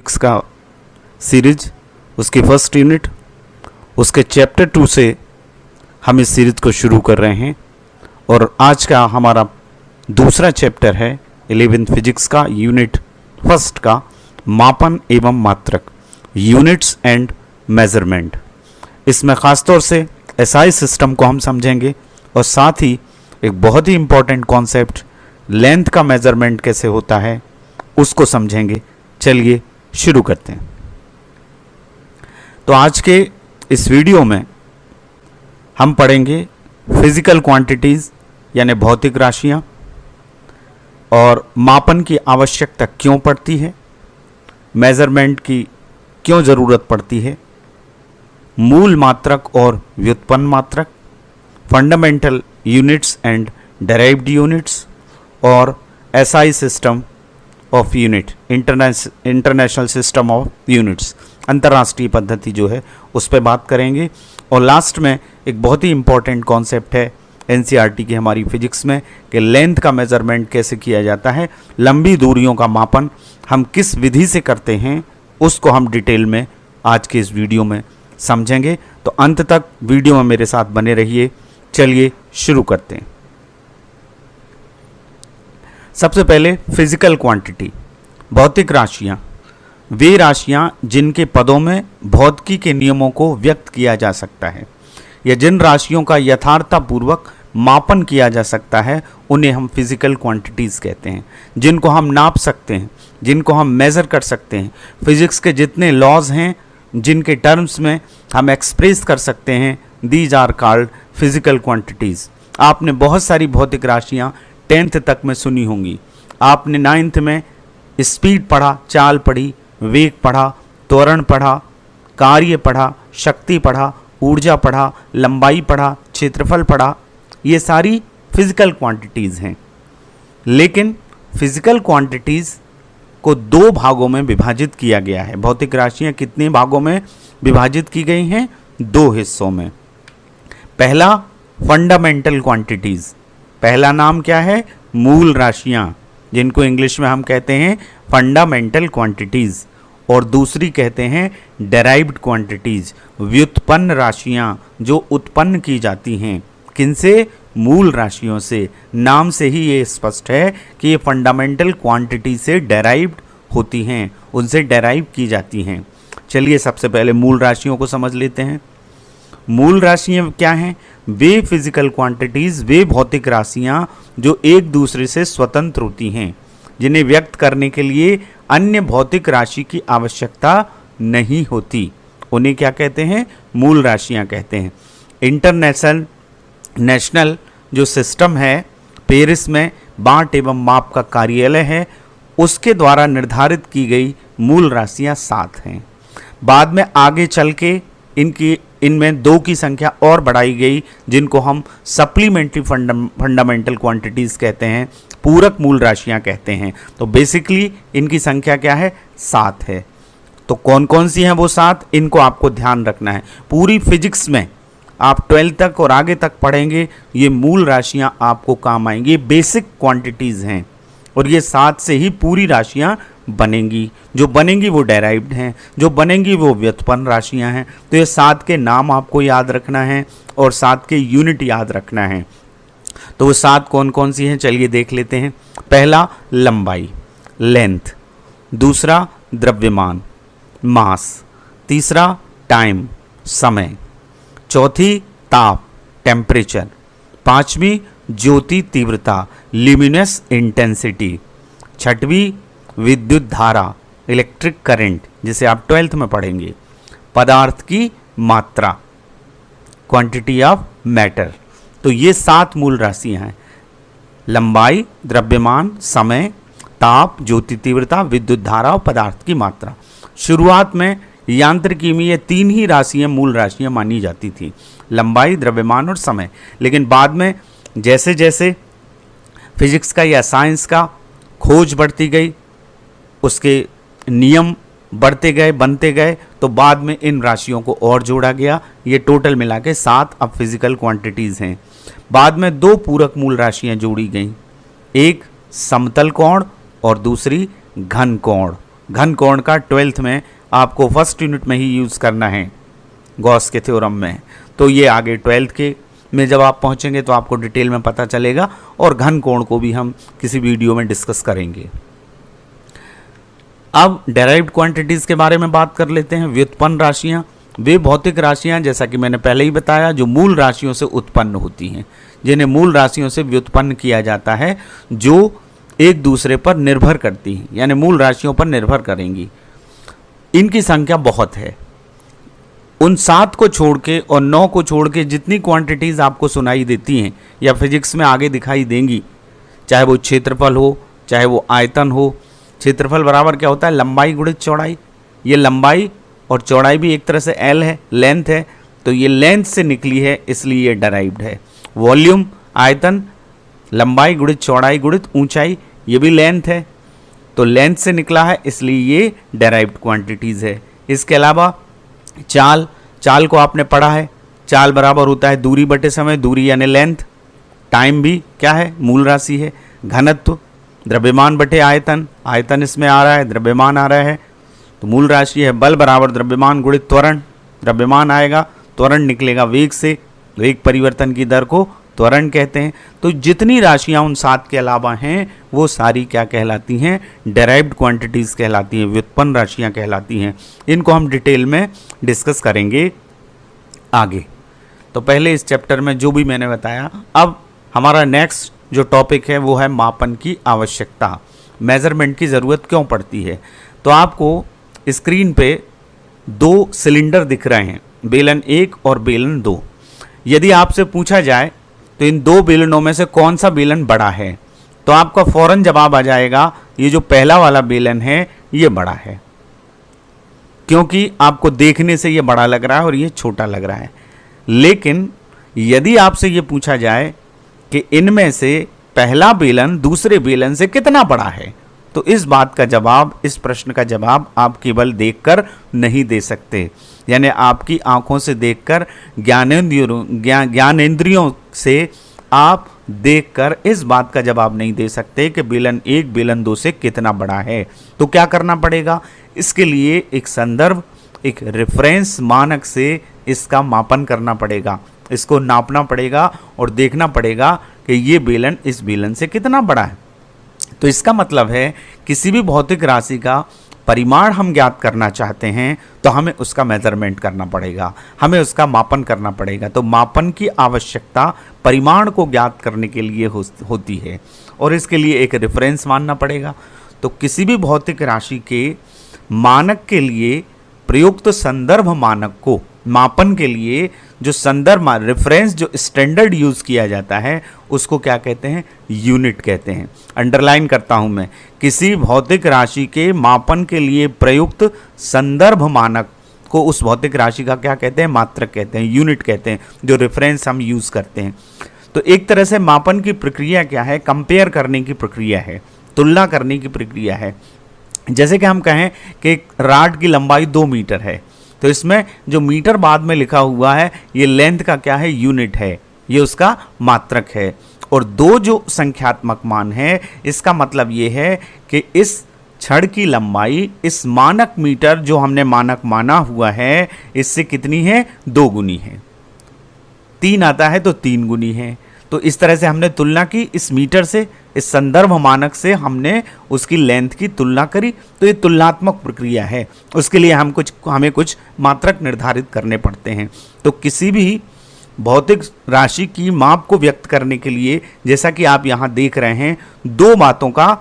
Physics का series, उसकी first unit, उसके चैप्टर 2 से हम इस सीरीज को शुरू कर रहे हैं। और आज का हमारा दूसरा चैप्टर है 11th फिजिक्स का यूनिट फर्स्ट का मापन एवं मात्रक, यूनिट्स एंड मेजरमेंट। इसमें ख़ासतौर से एसआई सिस्टम को हम समझेंगे और साथ ही एक बहुत ही इम्पॉर्टेंट कॉन्सेप्ट लेंथ का मेजरमेंट कैसे होता है उसको समझेंगे। चलिए शुरू करते हैं। तो आज के इस वीडियो में हम पढ़ेंगे फिजिकल क्वांटिटीज़ यानी भौतिक राशियाँ और मापन की आवश्यकता क्यों पड़ती है, मेजरमेंट की क्यों ज़रूरत पड़ती है, मूल मात्रक और व्युत्पन्न मात्रक, fundamental units and derived units और SI system of unit, international system of units, अंतर्राष्ट्रीय पद्धति जो है उस पर बात करेंगे। और लास्ट में एक बहुत ही इम्पॉर्टेंट कॉन्सेप्ट है एनसीईआरटी की हमारी फिजिक्स में कि लेंथ का मेजरमेंट कैसे किया जाता है, लंबी दूरियों का मापन हम किस विधि से करते हैं उसको हम डिटेल में आज के इस वीडियो में समझेंगे। तो अंत तक वीडियो में मेरे साथ बने रहिए। चलिए शुरू करते हैं। सबसे पहले फिजिकल क्वांटिटी, भौतिक राशियाँ, वे राशियाँ जिनके पदों में भौतिकी के नियमों को व्यक्त किया जा सकता है या जिन राशियों का यथार्थतापूर्वक मापन किया जा सकता है उन्हें हम फिजिकल क्वांटिटीज़ कहते हैं, जिनको हम नाप सकते हैं, जिनको हम मेज़र कर सकते हैं। फिजिक्स के जितने लॉज हैं जिनके टर्म्स में हम एक्सप्रेस कर सकते हैं, these are called physical quantities. आपने बहुत सारी भौतिक राशियाँ 10th तक में सुनी होंगी। आपने 9th में स्पीड पढ़ा, चाल पढ़ी, वेग पढ़ा, त्वरण पढ़ा, कार्य पढ़ा, शक्ति पढ़ा, ऊर्जा पढ़ा, लंबाई पढ़ा, क्षेत्रफल पढ़ा। ये सारी फिजिकल क्वांटिटीज़ हैं। लेकिन फिजिकल क्वांटिटीज़ को 2 भागों में विभाजित किया गया है। भौतिक राशियाँ कितने भागों में विभाजित की गई हैं? 2 हिस्सों में। पहला फंडामेंटल क्वांटिटीज़, पहला नाम क्या है? मूल राशियाँ, जिनको इंग्लिश में हम कहते हैं फंडामेंटल क्वांटिटीज़, और दूसरी कहते हैं डेराइव्ड क्वांटिटीज़, व्युत्पन्न राशियाँ जो उत्पन्न की जाती हैं। किनसे? मूल राशियों से। नाम से ही ये स्पष्ट है कि ये फंडामेंटल क्वांटिटी से डेराइव्ड होती हैं, उनसे डेराइव की जाती हैं। चलिए सबसे पहले मूल राशियों को समझ लेते हैं। मूल राशियाँ क्या हैं? वे फिजिकल क्वांटिटीज़, वे भौतिक राशियाँ जो एक दूसरे से स्वतंत्र होती हैं, जिन्हें व्यक्त करने के लिए अन्य भौतिक राशि की आवश्यकता नहीं होती, उन्हें क्या कहते हैं? मूल राशियाँ कहते हैं। नेशनल जो सिस्टम है, पेरिस में बांट एवं माप का कार्यालय है, उसके द्वारा निर्धारित की गई मूल राशियाँ 7 हैं। बाद में आगे चल के इनमें 2 की संख्या और बढ़ाई गई, जिनको हम सप्लीमेंट्री फंडामेंटल क्वांटिटीज़ कहते हैं, पूरक मूल राशियाँ कहते हैं। तो बेसिकली इनकी संख्या क्या है? 7 है। तो कौन कौन सी हैं वो 7? इनको आपको ध्यान रखना है। पूरी फिजिक्स में आप 12th तक और आगे तक पढ़ेंगे, ये मूल राशियाँ आपको काम आएंगी। बेसिक क्वांटिटीज़ हैं और ये 7 से ही पूरी राशियाँ बनेंगी। जो बनेंगी वो डेराइव्ड हैं, जो बनेंगी वो व्युत्पन्न राशियाँ हैं। तो ये 7 के नाम आपको याद रखना है और 7 के यूनिट याद रखना है। तो वो 7 कौन कौन सी हैं चलिए देख लेते हैं। पहला लंबाई, लेंथ, दूसरा द्रव्यमान, मास, तीसरा टाइम, समय, चौथी ताप, टेम्परेचर, पांचवी ज्योति तीव्रता, ल्यूमिनस इंटेंसिटी, छठवीं विद्युत धारा, इलेक्ट्रिक करंट, जिसे आप 12th में पढ़ेंगे, पदार्थ की मात्रा, क्वांटिटी ऑफ मैटर। तो ये 7 मूल राशियाँ हैं। लंबाई, द्रव्यमान, समय, ताप, ज्योति तीव्रता, विद्युत धारा और पदार्थ की मात्रा। शुरुआत में यांत्रिकी में ये 3 ही राशियाँ मूल राशियाँ मानी जाती थी, लंबाई, द्रव्यमान और समय। लेकिन बाद में जैसे जैसे फिजिक्स का या साइंस का खोज बढ़ती गई, उसके नियम बढ़ते गए, बनते गए, तो बाद में इन राशियों को और जोड़ा गया। ये टोटल मिला के 7 अब फिजिकल क्वांटिटीज़ हैं। बाद में 2 पूरक मूल राशियाँ जोड़ी गईं, एक समतल कोण और दूसरी घन कोण। घन कोण का 12th में आपको फर्स्ट यूनिट में ही यूज़ करना है गॉस के थ्योरम में। तो ये आगे 12th के में जब आप पहुंचेंगे तो आपको डिटेल में पता चलेगा, और घन कोण को भी हम किसी वीडियो में डिस्कस करेंगे। अब डेराइव्ड क्वांटिटीज़ के बारे में बात कर लेते हैं। व्युत्पन्न राशियाँ वे भौतिक राशियाँ, जैसा कि मैंने पहले ही बताया, जो मूल राशियों से उत्पन्न होती हैं, जिन्हें मूल राशियों से व्युत्पन्न किया जाता है, जो एक दूसरे पर निर्भर करती हैं, यानी मूल राशियों पर निर्भर करेंगी। इनकी संख्या बहुत है। उन 7 को छोड़ के और 9 को छोड़ के जितनी क्वांटिटीज़ आपको सुनाई देती हैं या फिजिक्स में आगे दिखाई देंगी, चाहे वो क्षेत्रफल हो, चाहे वो आयतन हो। क्षेत्रफल बराबर क्या होता है? लंबाई गुणित चौड़ाई। ये लंबाई और चौड़ाई भी एक तरह से एल है, लेंथ है, तो ये लेंथ से निकली है, इसलिए ये डेराइव्ड है। वॉल्यूम, आयतन, लंबाई गुणित चौड़ाई गुणित ऊंचाई, ये भी लेंथ है, तो लेंथ से निकला है, इसलिए ये डेराइव्ड क्वांटिटीज़ है। इसके अलावा चाल को आपने पढ़ा है, चाल बराबर होता है दूरी बटे समय, दूरी यानी लेंथ। टाइम भी क्या है? मूल राशि है। घनत्व द्रव्यमान बटे आयतन, आयतन इसमें आ रहा है, द्रव्यमान आ रहा है, तो मूल राशि है। बल बराबर द्रव्यमान गुणित त्वरण, द्रव्यमान आएगा, त्वरण निकलेगा वेग से, वेग परिवर्तन की दर को त्वरण कहते हैं। तो जितनी राशियां उन 7 के अलावा हैं वो सारी क्या कहलाती हैं? डेराइव्ड क्वांटिटीज़ कहलाती हैं, व्युत्पन्न राशियां कहलाती हैं। इनको हम डिटेल में डिस्कस करेंगे आगे। तो पहले इस चैप्टर में जो भी मैंने बताया, अब हमारा नेक्स्ट जो टॉपिक है वो है मापन की आवश्यकता। मेजरमेंट की ज़रूरत क्यों पड़ती है? तो आपको स्क्रीन पे 2 सिलेंडर दिख रहे हैं, बेलन 1 और बेलन 2। यदि आपसे पूछा जाए तो इन 2 बेलनों में से कौन सा बेलन बड़ा है, तो आपका फौरन जवाब आ जाएगा ये जो पहला वाला बेलन है ये बड़ा है, क्योंकि आपको देखने से ये बड़ा लग रहा है और ये छोटा लग रहा है। लेकिन यदि आपसे ये पूछा जाए कि इनमें से पहला बेलन दूसरे बेलन से कितना बड़ा है, तो इस बात का जवाब, इस प्रश्न का जवाब आप केवल देखकर नहीं दे सकते, यानी आपकी आंखों से देखकर, ज्ञानेंद्रियों से आप देखकर इस बात का जवाब नहीं दे सकते कि बेलन 1 बेलन 2 से कितना बड़ा है। तो क्या करना पड़ेगा? इसके लिए एक संदर्भ, एक रेफरेंस मानक से इसका मापन करना पड़ेगा, इसको नापना पड़ेगा और देखना पड़ेगा कि ये बेलन इस बेलन से कितना बड़ा है। तो इसका मतलब है किसी भी भौतिक राशि का परिमाण हम ज्ञात करना चाहते हैं तो हमें उसका मेजरमेंट करना पड़ेगा, हमें उसका मापन करना पड़ेगा। तो मापन की आवश्यकता परिमाण को ज्ञात करने के लिए होती है, और इसके लिए एक रेफरेंस मानना पड़ेगा। तो किसी भी भौतिक राशि के मानक के लिए प्रयुक्त संदर्भ मानक को, मापन के लिए जो संदर्भ रेफरेंस, जो स्टैंडर्ड यूज़ किया जाता है, उसको क्या कहते हैं? यूनिट कहते हैं। अंडरलाइन करता हूं मैं, किसी भौतिक राशि के मापन के लिए प्रयुक्त संदर्भ मानक को उस भौतिक राशि का क्या कहते हैं? मात्रक कहते हैं, यूनिट कहते हैं, जो रेफरेंस हम यूज़ करते हैं। तो एक तरह से मापन की प्रक्रिया क्या है? कंपेयर करने की प्रक्रिया है, तुलना करने की प्रक्रिया है। जैसे कि हम कहें कि राड की लंबाई 2 मीटर है, तो इसमें जो मीटर बाद में लिखा हुआ है ये लेंथ का क्या है? यूनिट है, ये उसका मात्रक है। और 2 जो संख्यात्मक मान है, इसका मतलब ये है कि इस छड़ की लंबाई इस मानक मीटर जो हमने मानक माना हुआ है, इससे कितनी है? 2 गुनी है। 3 आता है तो 3 गुनी है। तो इस तरह से हमने तुलना की इस मीटर से, इस संदर्भ मानक से हमने उसकी लेंथ की तुलना करी। तो ये तुलनात्मक प्रक्रिया है, उसके लिए हमें कुछ मात्रक निर्धारित करने पड़ते हैं। तो किसी भी भौतिक राशि की माप को व्यक्त करने के लिए, जैसा कि आप यहाँ देख रहे हैं, 2 बातों का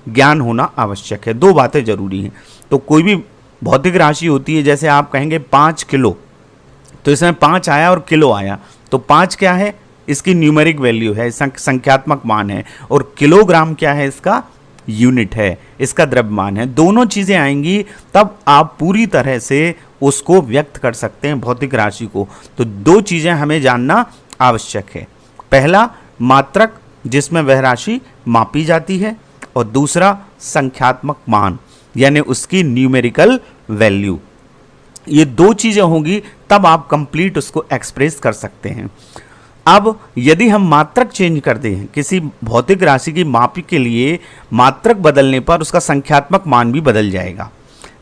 ज्ञान होना आवश्यक है, 2 बातें जरूरी हैं। तो कोई भी भौतिक राशि होती है, जैसे आप कहेंगे 5 किलो, तो इसमें 5 आया और किलो आया, तो 5 क्या है? इसकी न्यूमेरिक वैल्यू है, संख्यात्मक मान है, और किलोग्राम क्या है? इसका यूनिट है, इसका द्रव्यमान है। दोनों चीज़ें आएंगी तब आप पूरी तरह से उसको व्यक्त कर सकते हैं, भौतिक राशि को। तो 2 चीज़ें हमें जानना आवश्यक है। पहला मात्रक, जिसमें वह राशि मापी जाती है, और दूसरा संख्यात्मक मान, यानी उसकी न्यूमेरिकल वैल्यू। ये 2 चीज़ें होंगी तब आप कंप्लीट उसको एक्सप्रेस कर सकते हैं। अब यदि हम मात्रक चेंज करते हैं, किसी भौतिक राशि की माप के लिए मात्रक बदलने पर उसका संख्यात्मक मान भी बदल जाएगा,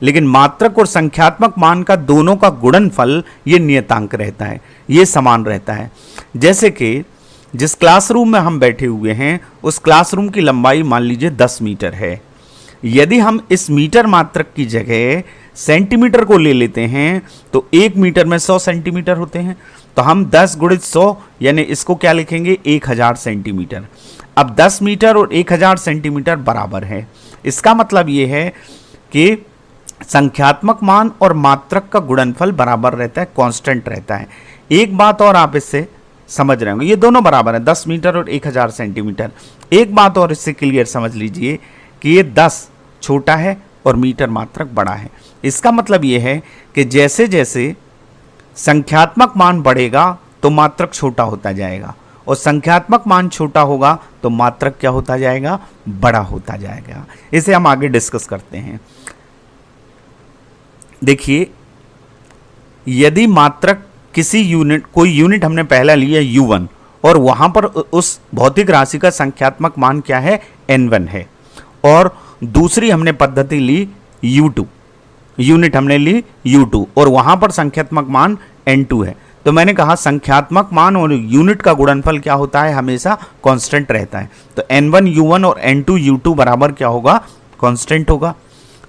लेकिन मात्रक और संख्यात्मक मान का दोनों का गुणनफल ये नियतांक रहता है, ये समान रहता है। जैसे कि जिस क्लासरूम में हम बैठे हुए हैं उस क्लासरूम की लंबाई मान लीजिए 10 मीटर है। यदि हम इस मीटर मात्रक की जगह सेंटीमीटर को ले लेते हैं तो 1 मीटर में 100 सेंटीमीटर होते हैं, तो हम 10 गुणित 100 यानी इसको क्या लिखेंगे 1000 सेंटीमीटर। अब 10 मीटर और 1000 सेंटीमीटर बराबर है। इसका मतलब ये है कि संख्यात्मक मान और मात्रक का गुणनफल बराबर रहता है, कांस्टेंट रहता है। एक बात और आप इससे समझ रहे होंगे, ये दोनों बराबर है 10 मीटर और 1000 सेंटीमीटर। एक बात और इससे क्लियर समझ लीजिए कि ये 10 छोटा है और मीटर मात्रक बड़ा है। इसका मतलब ये है कि जैसे जैसे संख्यात्मक मान बढ़ेगा तो मात्रक छोटा होता जाएगा, और संख्यात्मक मान छोटा होगा तो मात्रक क्या होता जाएगा, बड़ा होता जाएगा। इसे हम आगे डिस्कस करते हैं। देखिए, यदि मात्रक किसी यूनिट, कोई यूनिट हमने पहला लिया U1 और वहां पर उस भौतिक राशि का संख्यात्मक मान क्या है N1 है, और दूसरी हमने पद्धति ली U2, यूनिट हमने ली U2 और वहां पर संख्यात्मक मान N2 है, तो मैंने कहा संख्यात्मक मान और यूनिट का गुणनफल क्या होता है, हमेशा कांस्टेंट रहता है। तो N1 U1 और N2 U2 बराबर क्या होगा, कांस्टेंट होगा।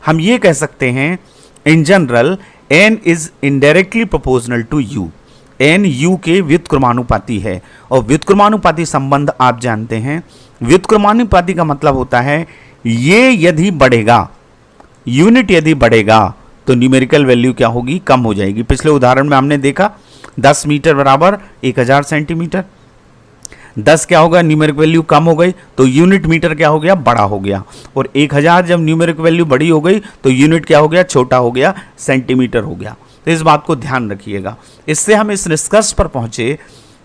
हम ये कह सकते हैं in general n is indirectly proportional to u, n u के व्युत्क्रमानुपाती है। और व्युत्क्रमानुपाती संबंध आप जानते हैं, व्युत्क्रमानुपाती का मतलब होता है ये यदि बढ़ेगा, यूनिट यदि बढ़ेगा तो न्यूमेरिकल वैल्यू क्या होगी, कम हो जाएगी। पिछले उदाहरण में हमने देखा 10 मीटर बराबर 1000 सेंटीमीटर, 10 क्या होगा, न्यूमेरिक वैल्यू कम हो गई तो यूनिट मीटर क्या हो गया, बड़ा हो गया, और 1000 जब न्यूमेरिक वैल्यू बड़ी हो गई तो यूनिट क्या हो गया, छोटा हो गया, सेंटीमीटर हो गया। तो इस बात को ध्यान रखिएगा। इससे हम इस निष्कर्ष पर पहुंचे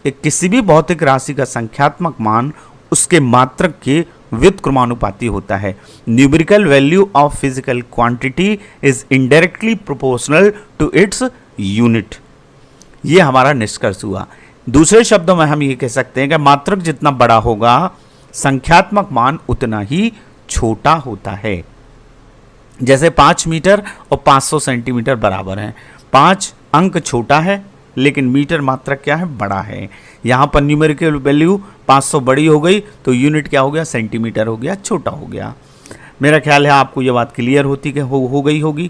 कि किसी भी भौतिक राशि का संख्यात्मक मान उसके मात्रक के व्युत्क्रमानुपाती होता है। Numerical value of physical quantity is indirectly proportional to its unit. ये हमारा निष्कर्ष हुआ। दूसरे शब्दों में हम ये कह सकते हैं कि मात्रक जितना बड़ा होगा संख्यात्मक मान उतना ही छोटा होता है। जैसे 5 मीटर और 500 सेंटीमीटर बराबर हैं, 5 अंक छोटा है लेकिन मीटर मात्रक क्या है, बड़ा है। यहाँ पर न्यूमेरिकल वैल्यू 500 बड़ी हो गई तो यूनिट क्या हो गया, सेंटीमीटर हो गया, छोटा हो गया। मेरा ख्याल है आपको ये बात क्लियर होती कि हो गई होगी।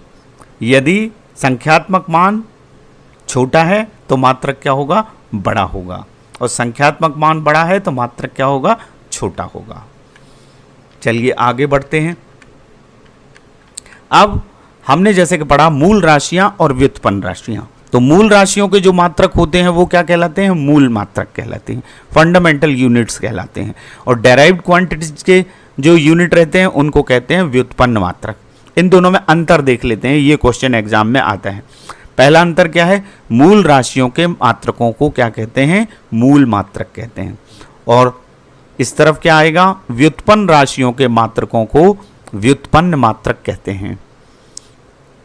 यदि संख्यात्मक मान छोटा है तो मात्रक क्या होगा, बड़ा होगा, और संख्यात्मक मान बड़ा है तो मात्रक क्या होगा, छोटा होगा। चलिए आगे बढ़ते हैं। अब हमने जैसे कि पढ़ा मूल राशियां और व्युत्पन्न राशियां, तो मूल राशियों के जो मात्रक होते हैं वो क्या कहलाते हैं, मूल मात्रक कहलाते हैं, फंडामेंटल यूनिट्स कहलाते हैं, और डेराइव्ड क्वांटिटीज के जो यूनिट रहते हैं उनको कहते हैं व्युत्पन्न मात्रक। इन दोनों में अंतर देख लेते हैं, ये क्वेश्चन एग्जाम में आता है। पहला अंतर क्या है, मूल राशियों के मात्रकों को क्या कहते हैं, मूल मात्रक कहते हैं, और इस तरफ क्या आएगा, व्युत्पन्न राशियों के मात्रकों को व्युत्पन्न मात्रक कहते हैं।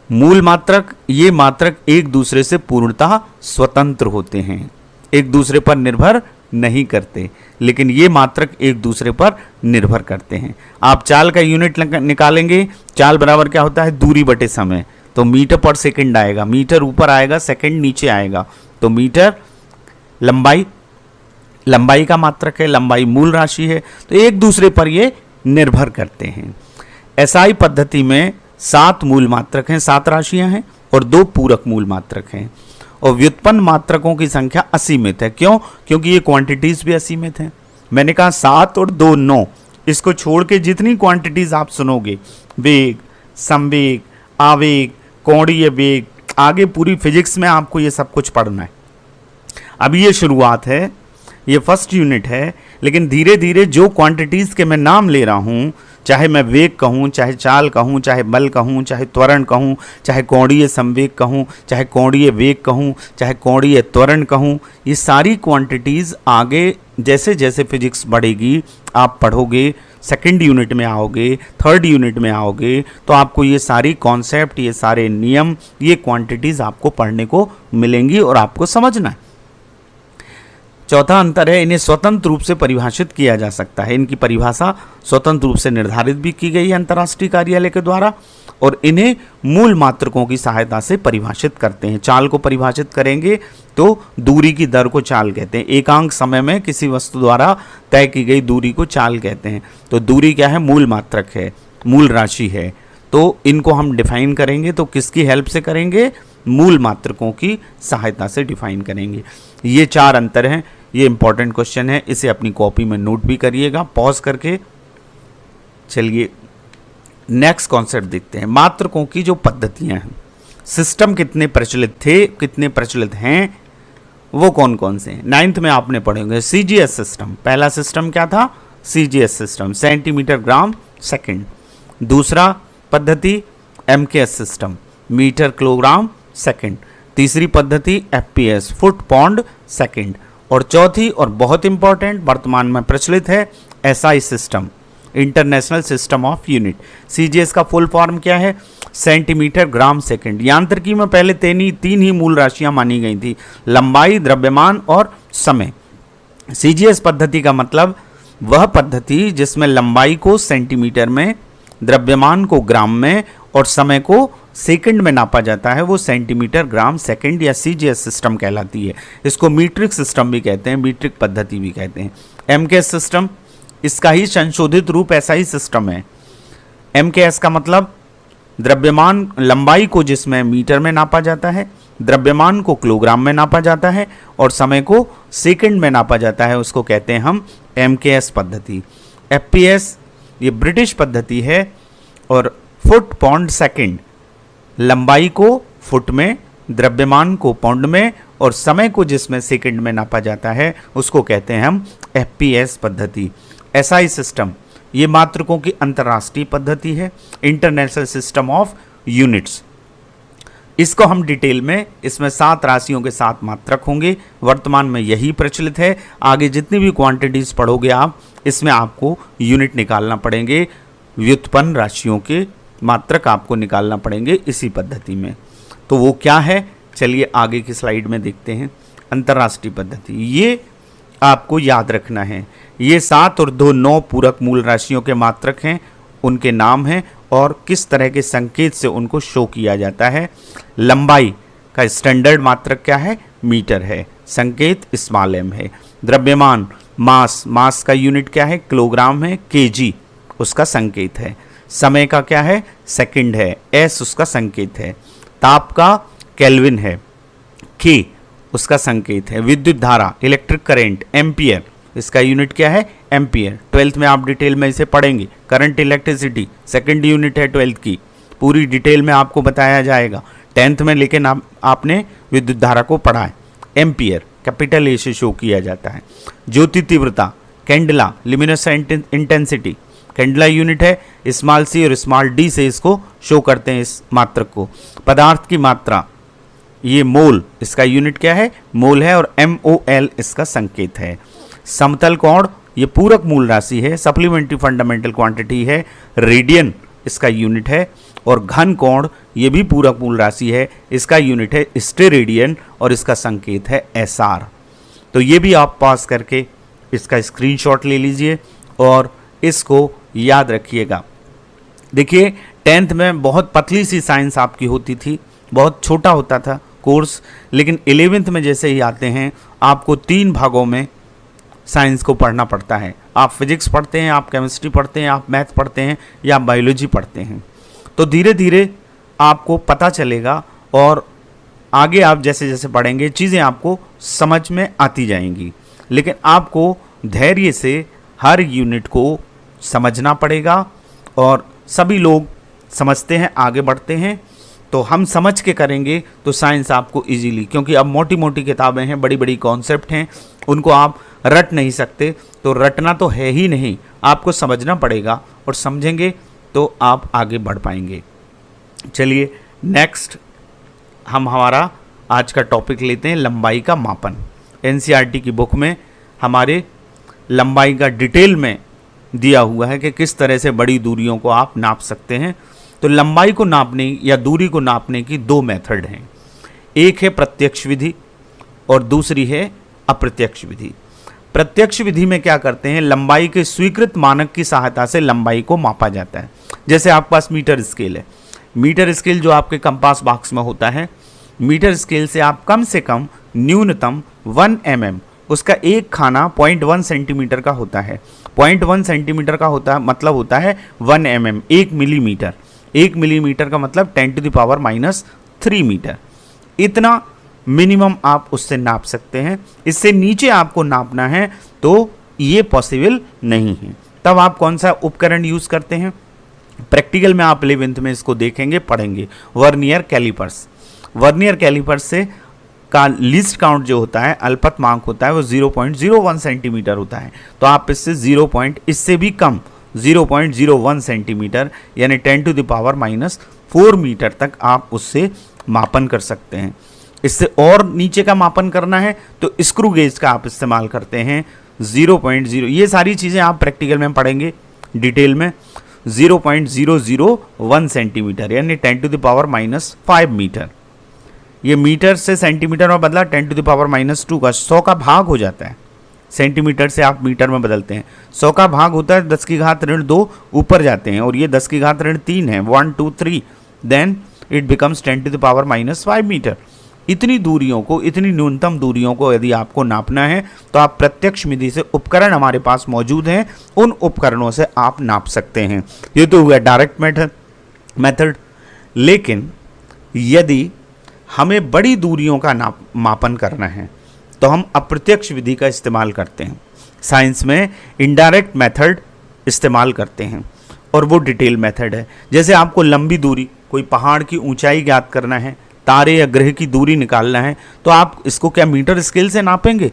मूल मात्रक, ये मात्रक एक दूसरे से पूर्णतः स्वतंत्र होते हैं, एक दूसरे पर निर्भर नहीं करते, लेकिन ये मात्रक एक दूसरे पर निर्भर करते हैं। आप चाल का यूनिट निकालेंगे, चाल बराबर क्या होता है, दूरी बटे समय, तो मीटर पर सेकंड आएगा, मीटर ऊपर आएगा, सेकंड नीचे आएगा, तो मीटर लंबाई का मात्रक है, लंबाई मूल राशि है, तो एक दूसरे पर ये निर्भर करते हैं। एसआई पद्धति में 7 मूल मात्रक हैं, 7 राशियां हैं और 2 पूरक मूल मात्रक हैं, और व्युत्पन्न मात्रकों की संख्या असीमित है। क्यों? क्योंकि ये क्वांटिटीज भी असीमित हैं। मैंने कहा 7 और 2 9, इसको छोड़ के जितनी क्वांटिटीज आप सुनोगे, वेग, संवेग, आवेग, कोणीय वेग, आगे पूरी फिजिक्स में आपको ये सब कुछ पढ़ना है। अभी ये शुरुआत है, ये फर्स्ट यूनिट है, लेकिन धीरे धीरे जो क्वांटिटीज़ के मैं नाम ले रहा हूँ, चाहे मैं वेग कहूँ, चाहे चाल कहूँ, चाहे बल कहूँ, चाहे त्वरण कहूँ, चाहे कोणीय संवेग कहूँ, चाहे कोणीय वेग कहूँ, चाहे कोणीय त्वरण कहूँ, ये सारी क्वांटिटीज़ आगे जैसे जैसे फिजिक्स बढ़ेगी, आप पढ़ोगे, सेकंड यूनिट में आओगे, थर्ड यूनिट में आओगे, तो आपको ये सारी कॉन्सेप्ट, ये सारे नियम, ये क्वांटिटीज़ आपको पढ़ने को मिलेंगी और आपको समझना है। चौथा अंतर है, इन्हें स्वतंत्र रूप से परिभाषित किया जा सकता है। इनकी परिभाषा स्वतंत्र रूप से निर्धारित भी की गई है अंतर्राष्ट्रीय कार्यालय के द्वारा, और इन्हें मूल मात्रकों की सहायता से परिभाषित करते हैं। चाल को परिभाषित करेंगे तो दूरी की दर को चाल कहते हैं। एकांक समय में किसी वस्तु द्वारा तय की गई दूरी को चाल कहते हैं। तो दूरी क्या है? मूल मात्रक है, मूल राशि है। तो इनको हम डिफाइन करेंगे तो किसकी हेल्प से करेंगे? मूल मात्रकों की सहायता से डिफाइन करेंगे। ये 4 अंतर हैं। ये इंपॉर्टेंट क्वेश्चन है, इसे अपनी कॉपी में नोट भी करिएगा पॉज करके। चलिए नेक्स्ट कॉन्सेप्ट देखते हैं, मात्रकों की जो पद्धतियां हैं। सिस्टम कितने प्रचलित थे, कितने प्रचलित हैं, वो कौन कौन से हैं? 9th में आपने पढ़ेंगे CGS सिस्टम। पहला सिस्टम क्या था? CGS system, centimetre gram second. दूसरा पद्धति MKS system, metre kilogram second. तीसरी पद्धति FPS, फुट पौंड सेकंड। और चौथी और बहुत इंपॉर्टेंट वर्तमान में प्रचलित है SI system, international system of unit. CGS का फुल फॉर्म क्या है? Centimetre gram second. यांत्रिकी में पहले 3 ही मूल राशियां मानी गई थी, लंबाई, द्रव्यमान और समय। CGS पद्धति का मतलब वह पद्धति जिसमें लंबाई को सेंटीमीटर में, द्रव्यमान को ग्राम में और समय को सेकंड में नापा जाता है, वो सेंटीमीटर ग्राम सेकंड या CGS सिस्टम कहलाती है। इसको मीट्रिक सिस्टम भी कहते हैं, मीट्रिक पद्धति भी कहते हैं। MKS सिस्टम, इसका ही संशोधित रूप SI सिस्टम है। MKS का मतलब द्रव्यमान, लंबाई को जिसमें मीटर में नापा जाता है, द्रव्यमान को किलोग्राम में नापा जाता है और समय को सेकंड में नापा जाता है, उसको कहते हैं हम MKS पद्धति। FPS ये ब्रिटिश पद्धति है और फुट पौंड सेकंड, लंबाई को फुट में, द्रव्यमान को पौंड में और समय को जिसमें सेकंड में नापा जाता है उसको कहते हैं हम FPS पद्धति। SI सिस्टम ये मात्रकों की अंतर्राष्ट्रीय पद्धति है, इंटरनेशनल सिस्टम ऑफ यूनिट्स। इसको हम डिटेल में, इसमें 7 राशियों के 7 मात्रक होंगे, वर्तमान में यही प्रचलित है। आगे जितनी भी क्वांटिटीज पढ़ोगे आप, इसमें आपको यूनिट निकालना पड़ेंगे, व्युत्पन्न राशियों के मात्रक आपको निकालना पड़ेंगे इसी पद्धति में। तो वो क्या है, चलिए आगे की स्लाइड में देखते हैं। अंतर्राष्ट्रीय पद्धति, ये आपको याद रखना है। ये 7 और 2 9 पूरक मूल राशियों के मात्रक हैं, उनके नाम हैं और किस तरह के संकेत से उनको शो किया जाता है। लंबाई का स्टैंडर्ड मात्रक क्या है? मीटर है, संकेत स्मॉल m है। द्रव्यमान, मास का यूनिट क्या है? किलोग्राम है, kg उसका संकेत है। समय का क्या है? सेकंड है, s उसका संकेत है। ताप का केल्विन है, K उसका संकेत है। विद्युत धारा, इलेक्ट्रिक करंट, एम्पियर, इसका यूनिट क्या है? एम्पियर। 12th में आप डिटेल में इसे पढ़ेंगे। करंट, इलेक्ट्रिसिटी सेकंड यूनिट है 12th की, पूरी डिटेल में आपको बताया जाएगा 10th में, लेकिन आपने विद्युत धारा को पढ़ा है। एम्पियर कैपिटल ए से शो किया जाता है। ज्योति तीव्रता, candela, luminescent intensity, candela unit है स्मॉल c और स्मॉल d से इसको शो करते हैं इस मात्रक को। पदार्थ की मात्रा, ये मोल, इसका यूनिट क्या है? मोल है और MOL इसका संकेत है। समतल कोण, ये पूरक मूल राशि है, सप्लीमेंट्री फंडामेंटल क्वांटिटी है, रेडियन इसका यूनिट है। और घन कोण, ये भी पूरक मूल राशि है, इसका यूनिट है स्टेरेडियन और इसका संकेत है SR। तो ये भी आप पास करके इसका स्क्रीनशॉट ले लीजिए और इसको याद रखिएगा। देखिए 10th में बहुत पतली सी साइंस आपकी होती थी, बहुत छोटा होता था कोर्स, लेकिन 11th में जैसे ही आते हैं आपको 3 भागों में साइंस को पढ़ना पड़ता है। आप फिजिक्स पढ़ते हैं, आप केमिस्ट्री पढ़ते हैं, आप मैथ पढ़ते हैं या बायोलॉजी पढ़ते हैं। तो धीरे धीरे आपको पता चलेगा और आगे आप जैसे जैसे पढ़ेंगे चीज़ें आपको समझ में आती जाएंगी, लेकिन आपको धैर्य से हर यूनिट को समझना पड़ेगा। और सभी लोग समझते हैं, आगे बढ़ते हैं, तो हम समझ के करेंगे तो साइंस आपको इजीली, क्योंकि अब मोटी मोटी किताबें हैं, बड़ी बड़ी कॉन्सेप्ट हैं, उनको आप रट नहीं सकते। तो रटना तो है ही नहीं, आपको समझना पड़ेगा और समझेंगे तो आप आगे बढ़ पाएंगे। चलिए नेक्स्ट हम हमारा आज का टॉपिक लेते हैं, लंबाई का मापन। NCERT की बुक में हमारे लंबाई का डिटेल में दिया हुआ है कि किस तरह से बड़ी दूरियों को आप नाप सकते हैं। तो लंबाई को नापने या दूरी को नापने की 2 मेथड हैं, एक है प्रत्यक्ष विधि और दूसरी है अप्रत्यक्ष विधि। प्रत्यक्ष विधि में क्या करते हैं, लंबाई के स्वीकृत मानक की सहायता से लंबाई को मापा जाता है। जैसे आपके पास मीटर स्केल है, मीटर स्केल जो आपके कंपास बॉक्स में होता है, मीटर स्केल से कम न्यूनतम 1 mm, उसका एक खाना 0.1 सेंटीमीटर का होता है। 0.1 सेंटीमीटर का मतलब होता है 1 mm, 1 मिलीमीटर। 1 मिलीमीटर का मतलब 10⁻³ मीटर। इतना मिनिमम आप उससे नाप सकते हैं। इससे नीचे आपको नापना है तो ये पॉसिबल नहीं है। तब आप कौन सा उपकरण यूज़ करते हैं? प्रैक्टिकल में आप 11th में इसको देखेंगे, पढ़ेंगे, वर्नियर कैलिपर्स। वर्नियर कैलिपर्स से का लीस्ट काउंट जो होता है, अल्पतमांक होता है, वो 0.01 सेंटीमीटर होता है। तो आप इससे इससे भी कम 0.01 सेंटीमीटर यानी 10⁻⁻⁴ मीटर तक आप उससे मापन कर सकते हैं। इससे और नीचे का मापन करना है तो स्क्रू गेज का आप इस्तेमाल करते हैं 0.0। ये सारी चीज़ें आप प्रैक्टिकल में पढ़ेंगे डिटेल में। 0.001 सेंटीमीटर यानी 10⁻⁻5 मीटर। ये मीटर से सेंटीमीटर में बदला 10⁻⁻² का 100 का भाग हो जाता है। सेंटीमीटर से आप मीटर में बदलते हैं, 100 का भाग होता है 10⁻2 ऊपर जाते हैं, और ये 10⁻3 है, 1 2 3, देन इट बिकम्स 10⁻⁻5 मीटर। इतनी दूरियों को, इतनी न्यूनतम दूरियों को यदि आपको नापना है तो आप प्रत्यक्ष विधि से उपकरण हमारे पास मौजूद हैं, उन उपकरणों से आप नाप सकते हैं। ये तो हुआ डायरेक्ट मेथड। लेकिन यदि हमें बड़ी दूरियों का मापन करना है तो हम अप्रत्यक्ष विधि का इस्तेमाल करते हैं। साइंस में इनडायरेक्ट मेथड इस्तेमाल करते हैं और वो डिटेल मेथड है। जैसे आपको लंबी दूरी, कोई पहाड़ की ऊंचाई ज्ञात करना है, तारे या ग्रह की दूरी निकालना है, तो आप इसको क्या मीटर स्केल से नापेंगे?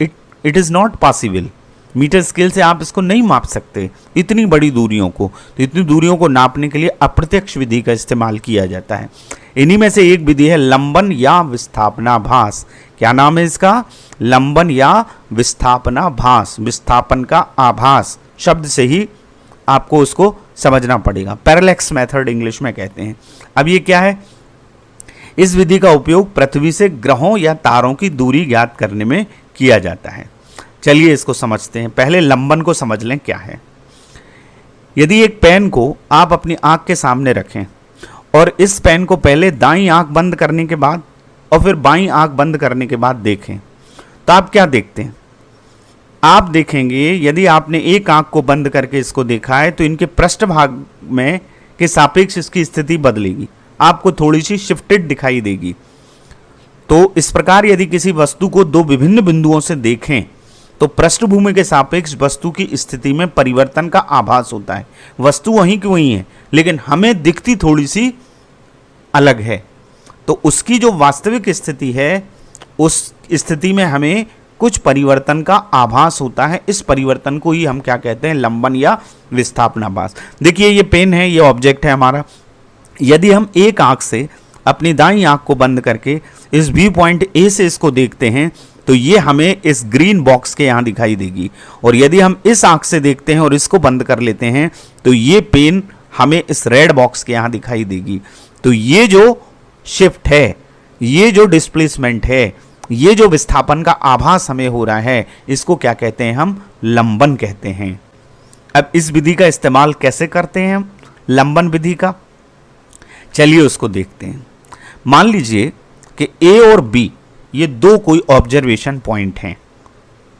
It is not possible. Metre scale से आप इसको नहीं माप सकते इतनी बड़ी दूरियों को। तो इतनी दूरियों को नापने के लिए अप्रत्यक्ष विधि का इस्तेमाल किया जाता है। इन्हीं में से एक विधि है लंबन या विस्थापनाभास। क्या नाम है इसका? लंबन या विस्थापनाभास। विस्थापन का आभास शब्द से ही आपको उसको समझना पड़ेगा। पैरेलैक्स मेथड इंग्लिश में कहते हैं। अब ये क्या है? इस विधि का उपयोग पृथ्वी से ग्रहों या तारों की दूरी ज्ञात करने में किया जाता है। चलिए इसको समझते हैं। पहले लंबन को समझ लें क्या है। यदि एक पेन को आप अपनी आंख के सामने रखें और इस पेन को पहले दाईं आंख बंद करने के बाद और फिर बाईं आंख बंद करने के बाद देखें, तो आप क्या देखते हैं? आप देखेंगे यदि आपने एक आंख को बंद करके इसको देखा है तो इनके पृष्ठभाग में के सापेक्ष इसकी स्थिति बदलेगी, आपको थोड़ी सी शिफ्टेड दिखाई देगी। तो इस प्रकार यदि किसी वस्तु को दो विभिन्न बिंदुओं से देखें तो पृष्ठभूमि के सापेक्ष वस्तु की स्थिति में परिवर्तन का आभास होता है। वस्तु वहीं की वहीं है लेकिन हमें दिखती थोड़ी सी अलग है। तो उसकी जो वास्तविक स्थिति है उस स्थिति में हमें कुछ परिवर्तन का आभास होता है। इस परिवर्तन को ही हम क्या कहते हैं? लंबन या विस्थापनाभास। देखिए ये पेन है, ये ऑब्जेक्ट है हमारा। यदि हम एक आंख से अपनी दाईं आंख को बंद करके इस व्यू पॉइंट ए से इसको देखते हैं तो ये हमें इस ग्रीन बॉक्स के यहाँ दिखाई देगी, और यदि हम इस आंख से देखते हैं और इसको बंद कर लेते हैं तो ये पेन हमें इस रेड बॉक्स के यहाँ दिखाई देगी। तो ये जो शिफ्ट है, ये जो डिस्प्लेसमेंट है, ये जो विस्थापन का आभास हमें हो रहा है, इसको क्या कहते हैं? हम लंबन कहते हैं। अब इस विधि का इस्तेमाल कैसे करते हैं हम लंबन विधि का? चलिए उसको देखते हैं। मान लीजिए कि ए और बी ये दो कोई ऑब्जर्वेशन पॉइंट हैं,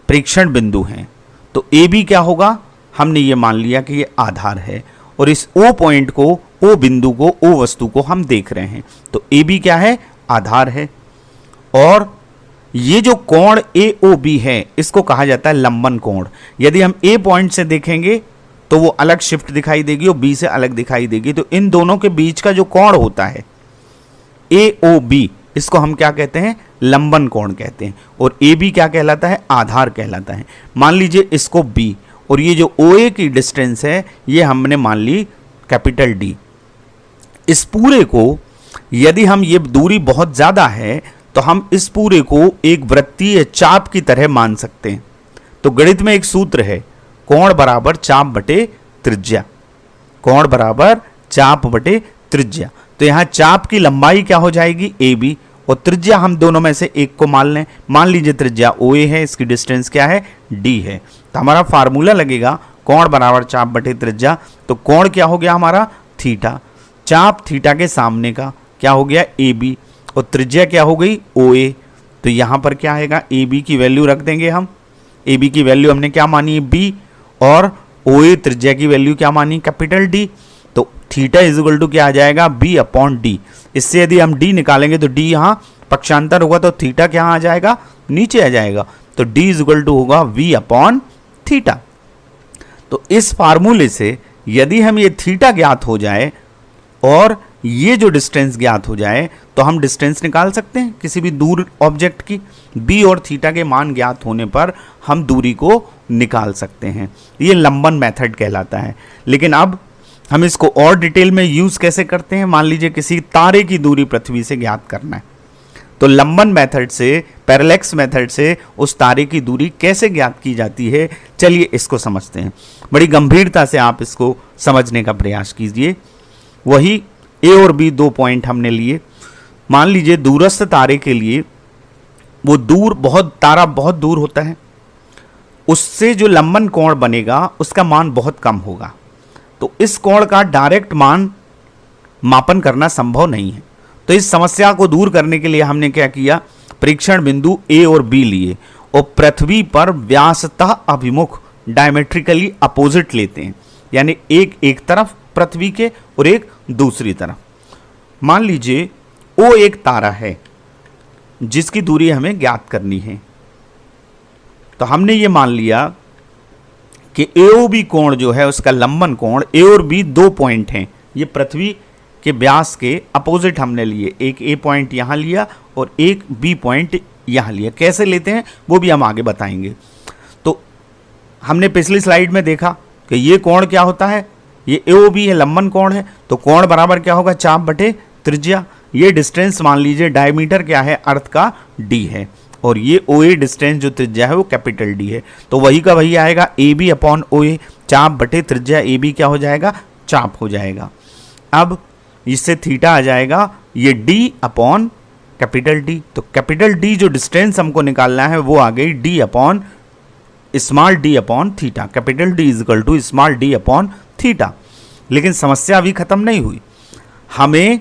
प्रेक्षण बिंदु हैं। तो ए बी क्या होगा? हमने ये मान लिया कि ये आधार है और इस ओ पॉइंट को, ओ बिंदु को, ओ वस्तु को हम देख रहे हैं। तो ए बी क्या है? आधार है। और ये जो कोण ए ओ बी है इसको कहा जाता है लंबन कोण। यदि हम ए पॉइंट से देखेंगे तो वो अलग शिफ्ट दिखाई देगी और बी से अलग दिखाई देगी। तो इन दोनों के बीच का जो कोण होता है ए ओ बी, इसको हम क्या कहते हैं? लंबन कोण कहते हैं। और ए बी क्या कहलाता है? आधार कहलाता है। मान लीजिए इसको बी, और ये जो ओ ए की डिस्टेंस है ये हमने मान ली कैपिटल डी। इस पूरे को यदि हम, ये दूरी बहुत ज़्यादा है तो हम इस पूरे को एक वृत्तीय चाप की तरह मान सकते हैं। तो गणित में एक सूत्र है, कोण बराबर चाप बटे त्रिज्या। कोण बराबर चाप बटे त्रिज्या। तो यहाँ चाप की लंबाई क्या हो जाएगी? ए बी, और त्रिज्या हम दोनों में से एक को मान लें। मान लीजिए त्रिज्या OA है, इसकी डिस्टेंस क्या है, D है। तो हमारा फार्मूला लगेगा कोण बराबर चाप बटे त्रिज्या। तो कोण क्या हो गया हमारा, थीटा। चाप थीटा के सामने का क्या हो गया, AB, और त्रिज्या क्या हो गई, OA। तो यहाँ पर क्या आएगा, AB की वैल्यू रख देंगे हम। AB की वैल्यू हमने क्या मानी है, B, और OA त्रिज्या की वैल्यू क्या मानी, कैपिटल D। तो थीटा इज इक्वल टू क्या आ जाएगा, B/D। इससे यदि हम D निकालेंगे तो D यहाँ पक्षांतर होगा, तो थीटा क्या आ जाएगा, नीचे आ जाएगा। तो D इज इक्वल टू होगा V/थीटा। तो इस फार्मूले से यदि हम ये थीटा ज्ञात हो जाए और ये जो डिस्टेंस ज्ञात हो जाए तो हम डिस्टेंस निकाल सकते हैं किसी भी दूर ऑब्जेक्ट की। B और थीटा के मान ज्ञात होने पर हम दूरी को निकाल सकते हैं। ये लंबन मेथड कहलाता है। लेकिन अब हम इसको और डिटेल में यूज कैसे करते हैं। मान लीजिए किसी तारे की दूरी पृथ्वी से ज्ञात करना है, तो लंबन मेथड से, पैरेलैक्स मेथड से उस तारे की दूरी कैसे ज्ञात की जाती है, चलिए इसको समझते हैं। बड़ी गंभीरता से आप इसको समझने का प्रयास कीजिए। वही A और B दो पॉइंट हमने लिए। मान लीजिए दूरस्थ तारे के लिए वो तारा बहुत दूर होता है, उससे जो लंबन कोण बनेगा उसका मान बहुत कम होगा। तो इस कोण का डायरेक्ट मान मापन करना संभव नहीं है। तो इस समस्या को दूर करने के लिए हमने क्या किया, परीक्षण बिंदु A और B लिए और पृथ्वी पर व्यासतः अभिमुख डायमेट्रिकली अपोजिट लेते हैं, यानी एक तरफ पृथ्वी के और एक दूसरी तरफ। मान लीजिए O एक तारा है जिसकी दूरी हमें ज्ञात करनी है। तो हमने ये मान लिया कि AOB कोण जो है उसका लंबन कोण A और B दो पॉइंट हैं। ये पृथ्वी के व्यास के अपोजिट हमने लिए, एक A पॉइंट यहाँ लिया और एक B पॉइंट यहाँ लिया। कैसे लेते हैं वो भी हम आगे बताएंगे। तो हमने पिछली स्लाइड में देखा कि ये कोण क्या होता है, ये AOB है, लंबन कोण है। तो कोण बराबर क्या होगा, चाप बटे त्रिज्या। ये डिस्टेंस मान लीजिए डायमीटर क्या है, अर्थ का D है, और ये OA डिस्टेंस जो त्रिज्या है वो कैपिटल D है। तो वही का वही आएगा, AB/OA, चाप बटे त्रिज्या। AB क्या हो जाएगा, चाप हो जाएगा। अब इससे थीटा आ जाएगा ये D/कैपिटल D। तो कैपिटल D जो डिस्टेंस हमको निकालना है वो आ गई theta. Capital D is equal to theta. लेकिन समस्या अभी खत्म नहीं हुई, हमें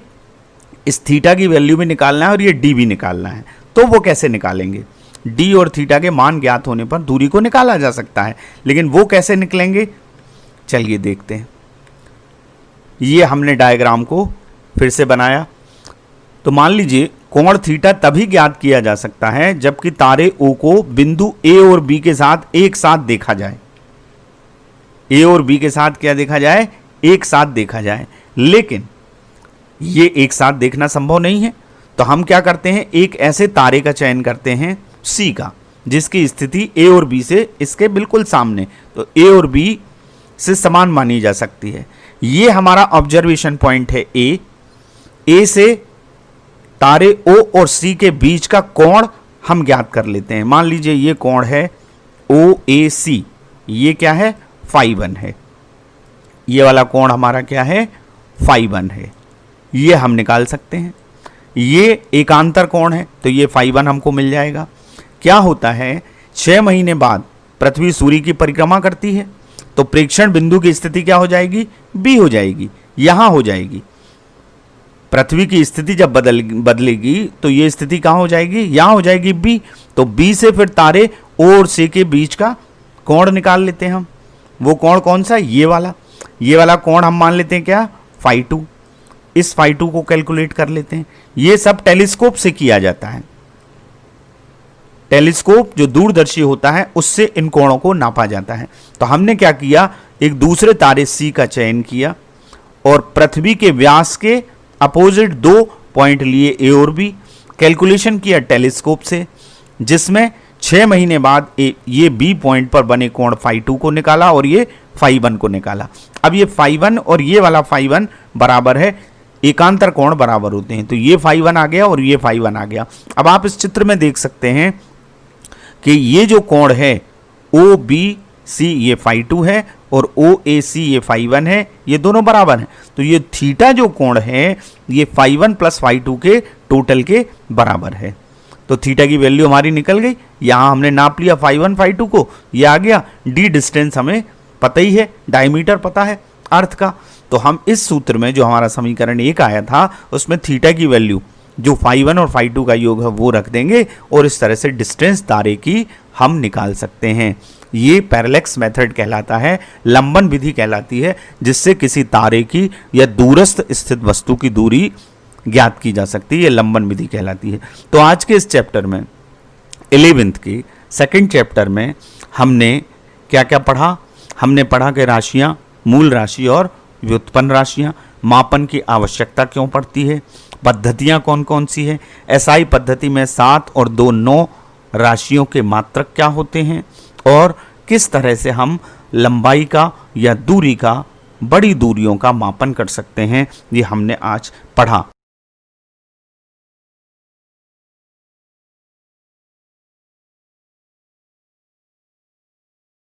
इस थीटा की वैल्यू भी निकालना है और ये D भी निकालना है। तो वो कैसे निकालेंगे, D और थीटा के मान ज्ञात होने पर दूरी को निकाला जा सकता है, लेकिन वो कैसे निकलेंगे, चलिए देखते हैं। ये हमने डायग्राम को फिर से बनाया। तो मान लीजिए कोण थीटा तभी ज्ञात किया जा सकता है जबकि तारे O को बिंदु A और B के साथ एक साथ देखा जाए। A और B के साथ क्या देखा जाए, एक साथ देखा जाए। लेकिन ये एक साथ देखना संभव नहीं है। तो हम क्या करते हैं, एक ऐसे तारे का चयन करते हैं C का, जिसकी स्थिति A और B से इसके बिल्कुल सामने, तो A और B से समान मानी जा सकती है। ये हमारा ऑब्जर्वेशन पॉइंट है A से तारे O और C के बीच का कोण हम ज्ञात कर लेते हैं। मान लीजिए ये कोण है OAC, ये क्या है, φ1 है। ये वाला कोण हमारा क्या है, φ1 है। ये हम निकाल सकते हैं। ये एकांतर कोण है तो ये φ1 हमको मिल जाएगा। क्या होता है, 6 महीने बाद पृथ्वी सूर्य की परिक्रमा करती है, तो प्रेक्षण बिंदु की स्थिति क्या हो जाएगी, B हो जाएगी, यहां हो जाएगी। पृथ्वी की स्थिति जब बदलेगी तो ये स्थिति कहां हो जाएगी, यहां हो जाएगी B। तो B से फिर तारे O और C के बीच का कोण निकाल लेते हैं हम। वो कोण कौन सा, ये वाला कोण हम मान लेते हैं क्या, φ2। इस φ2 को कैलकुलेट कर लेते हैं। ये सब टेलीस्कोप से किया जाता है। टेलीस्कोप जो दूरदर्शी होता है उससे इन कोणों को नापा जाता है। तो हमने क्या किया, एक दूसरे तारे C का चयन किया और पृथ्वी के व्यास के अपोजिट दो पॉइंट लिए A और B, कैलकुलेशन किया टेलीस्कोप से, जिसमें 6 महीने बाद ये B पॉइंट पर बने कोण φ2 को निकाला और ये φ1 को निकाला। अब ये φ1 और ये वाला φ1 बराबर है, एकांतर कोण बराबर होते हैं। तो ये φ1 आ गया और ये φ1 आ गया। अब आप इस चित्र में देख सकते हैं कि ये जो कोण है OBC ये φ2 है और OAC ये φ1 है, ये दोनों बराबर हैं। तो ये थीटा जो कोण है ये φ1 प्लस φ2 के टोटल के बराबर है। तो थीटा की वैल्यू हमारी निकल गई, यहाँ हमने नाप लिया φ1 φ2 को, ये आ गया। डी डिस्टेंस हमें पता ही है, डायमीटर पता है अर्थ का। तो हम इस सूत्र में जो हमारा समीकरण 1 आया था उसमें थीटा की वैल्यू जो φ1 और φ2 का योग है वो रख देंगे और इस तरह से डिस्टेंस तारे की हम निकाल सकते हैं। ये पैरेलैक्स मेथड कहलाता है, लंबन विधि कहलाती है, जिससे किसी तारे की या दूरस्थ स्थित वस्तु की दूरी ज्ञात की जा सकती है, ये लंबन विधि कहलाती है। तो आज के इस चैप्टर में 11th की सेकंड चैप्टर में हमने क्या क्या पढ़ा? हमने पढ़ा कि राशियां, मूल राशि और व्युत्पन्न राशियां, मापन की आवश्यकता क्यों पड़ती है, पद्धतियां कौन कौन सी है, एसआई पद्धति में 7 और 2 9 राशियों के मात्रक क्या होते हैं, और किस तरह से हम लंबाई का या दूरी का, बड़ी दूरियों का मापन कर सकते हैं, ये हमने आज पढ़ा।